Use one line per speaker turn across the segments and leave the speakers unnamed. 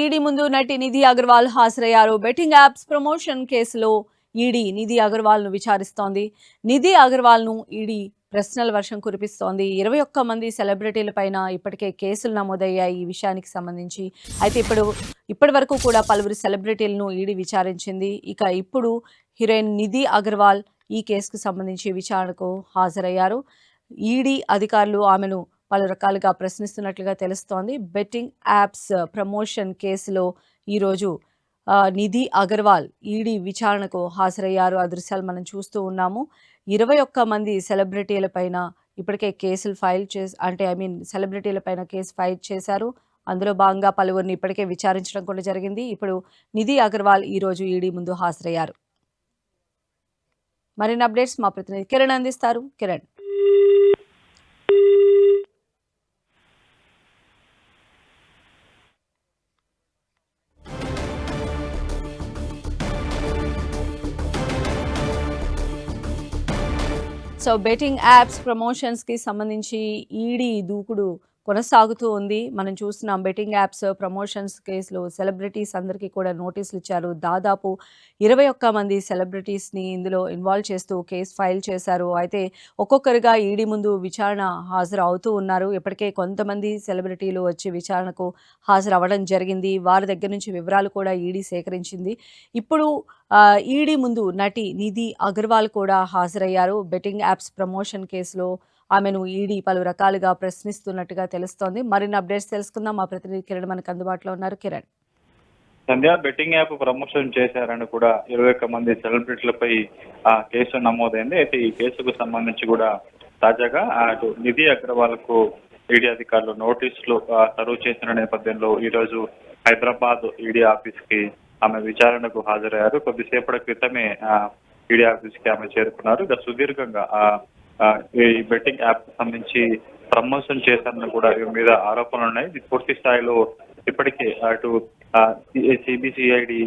ED ముందు నటి నిధి అగర్వాల్ హాజరయ్యారు. బెట్టింగ్ యాప్స్ ప్రమోషన్ కేసులో ఈడీ నిధి అగర్వాల్ ను విచారిస్తోంది. నిధి అగర్వాల్ ను ఈడీ ప్రశ్నల వర్షం కురిపిస్తోంది. 21 మంది సెలబ్రిటీల పైన ఇప్పటికే కేసులు నమోదయ్యాయి ఈ విషయానికి సంబంధించి. అయితే ఇప్పటి వరకు కూడా పలువురు సెలబ్రిటీలను ఈడీ విచారించింది. ఇప్పుడు హీరోయిన్ నిధి అగర్వాల్ ఈ కేసుకు సంబంధించి విచారణకు హాజరయ్యారు. ఈడీ అధికారులు ఆమెను పలు రకాలుగా ప్రశ్నిస్తున్నట్లుగా తెలుస్తోంది. బెట్టింగ్ యాప్స్ ప్రమోషన్ కేసులో ఈరోజు నిధి అగర్వాల్ ఈడీ విచారణకు హాజరయ్యారు. ఆ దృశ్యాలు మనం చూస్తూ ఉన్నాము. 21 మంది సెలబ్రిటీల పైన ఇప్పటికే కేసులు ఫైల్ సెలబ్రిటీల పైన కేసు ఫైల్ చేశారు. అందులో భాగంగా పలువురిని ఇప్పటికే విచారించడం కూడా జరిగింది. ఇప్పుడు నిధి అగర్వాల్ ఈరోజు ఈడీ ముందు హాజరయ్యారు. మరిన్ని అప్డేట్స్ మా ప్రతినిధి కిరణ్ అందిస్తారు. కిరణ్. సో బెట్టింగ్ యాప్స్ ప్రమోషన్స్కి సంబంధించి ఈడీ దూకుడు కొనసాగుతూ ఉంది. మనం చూస్తున్నాం బెట్టింగ్ యాప్స్ ప్రమోషన్స్ కేసులో సెలబ్రిటీస్ అందరికీ కూడా నోటీసులు ఇచ్చారు. దాదాపు 21 మంది సెలబ్రిటీస్ని ఇందులో ఇన్వాల్వ్ చేస్తూ కేసు ఫైల్ చేశారు. అయితే ఒక్కొక్కరుగా ఈడీ ముందు విచారణ హాజరు అవుతూ ఉన్నారు. ఇప్పటికే కొంతమంది సెలబ్రిటీలు వచ్చి విచారణకు హాజరు అవ్వడం జరిగింది. వారి దగ్గర నుంచి వివరాలు కూడా ఈడీ సేకరించింది. ఇప్పుడు ఈడీ ముందు నటి నిధి అగర్వాల్ కూడా హాజరయ్యారు. బెట్టింగ్ యాప్స్ ప్రమోషన్ కేసులో ఆమెను ఈడీ పలు రకాలుగా ప్రశ్నిస్తున్నట్టుగా తెలుస్తోంది. మరిన్ని అప్డేట్స్ తెలుసుకుందాం. మా ప్రతినిధి కిరణ్ మనకు అందుబాటులో ఉన్నారు. కిరణ్.
సంధ్య, బెట్టింగ్ యాప్ ప్రమోషన్ చేశారని కూడా 21 మంది సెలబ్రిటీలపై కేసు నమోదైంది. అయితే ఈ కేసుకు సంబంధించి కూడా తాజాగా అటు నిధి అగర్వాల్ కు ఈడీ అధికారులు నోటీసులు సర్వ్ చేసిన నేపథ్యంలో ఈరోజు హైదరాబాద్ ఈడీ ఆఫీస్ కి ఆమె విచారణకు హాజరయ్యారు. కొద్దిసేపటి క్రితమే ఈడీ ఆఫీస్ కి ఆమె చేరుకున్నారు. ఇక సుదీర్ఘంగా ఈ బెట్టింగ్ యాప్ సంబంధించి ప్రమోషన్ చేశారని కూడా మీద ఆరోపణలు ఉన్నాయి. ఇది పూర్తి స్థాయిలో ఇప్పటికే అటు సిబిసిఐడి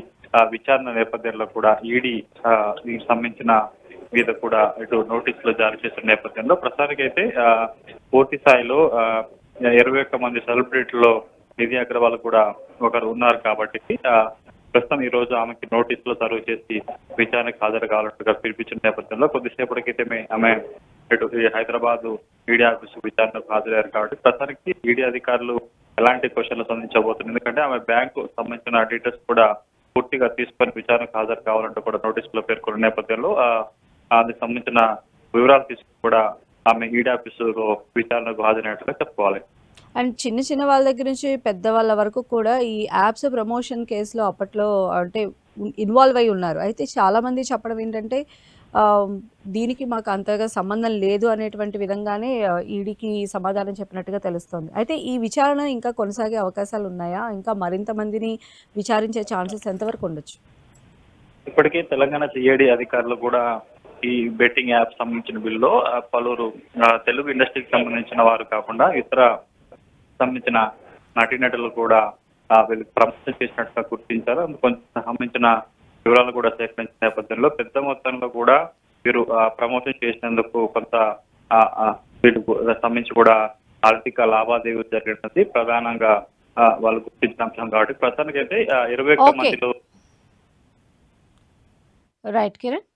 విచారణ నేపథ్యంలో కూడా ఈడీ దీనికి సంబంధించిన మీద కూడా ఇటు నోటీసులు జారీ చేసిన నేపథ్యంలో ప్రస్తుతానికైతే పూర్తి స్థాయిలో 21 మంది సెలబ్రిటీల్లో నిధి అగర్వాల్ కూడా ఒకరు ఉన్నారు కాబట్టి ప్రస్తుతం ఈ రోజు ఆమెకి నోటీసులు సర్వ్ చేసి విచారణకు హాజరు కావాలంటగా పిలిపించిన నేపథ్యంలో కొద్దిసేపటి క్రితమే ఆమె ఇటు హైదరాబాద్ ఈడీ ఆఫీసు విచారణకు హాజరయ్యారు కాబట్టి ప్రస్తుతానికి ఈడీ అధికారులు ఎలాంటి క్వశ్చన్లు సంధించబోతున్నారు. ఎందుకంటే ఆమె బ్యాంకు సంబంధించిన డీటెయిల్స్ కూడా పూర్తిగా తీసుకొని విచారణకు హాజరు కావాలంటూ కూడా నోటీసులో పేర్కొన్న నేపథ్యంలో దానికి సంబంధించిన వివరాలు తీసుకుని కూడా ఆమె ఈడీ ఆఫీసులో విచారణకు హాజరైనట్టుగా చెప్పుకోవాలి.
అండ్ చిన్న వాళ్ళ దగ్గర నుంచి పెద్దవాళ్ళ వరకు కూడా ఈ యాప్స్ ప్రమోషన్ కేసులో అప్పట్లో ఇన్వాల్వ్ అయి ఉన్నారు. అయితే చాలామంది చెప్పడం ఏంటంటే దీనికి మాకు అంతగా సంబంధం లేదు అనేటువంటి విధంగానే ఈడీకి సమాధానం చెప్పినట్టుగా తెలుస్తోంది. అయితే ఈ విచారణ ఇంకా కొనసాగే అవకాశాలు ఉన్నాయా? ఇంకా మరింత మందిని విచారించే ఛాన్సెస్ ఎంతవరకు ఉండొచ్చు?
ఇప్పటికే తెలంగాణ సిఐడి అధికారులు కూడా ఈ బెట్టింగ్ యాప్ సంబంధించిన బిల్లులో పలువురు తెలుగు ఇండస్ట్రీకి సంబంధించిన వారు కాకుండా ఇతర సంబంధించిన నటీనటులు కూడా వీళ్ళకి ప్రమోషన్ చేసినట్టుగా గుర్తించారు. అందుకు కొంచెం సంబంధించిన వివరాలు కూడా సేకరించిన నేపథ్యంలో పెద్ద మొత్తంలో కూడా వీరు ప్రమోషన్ చేసినందుకు కొంత వీటికి సంబంధించి కూడా ఆర్థిక లావాదేవీలు జరిగినది ప్రధానంగా వాళ్ళు గుర్తించిన అంశం కాబట్టి ప్రస్తుతానికైతే 21 మందిలో
రైట్ కిరణ్.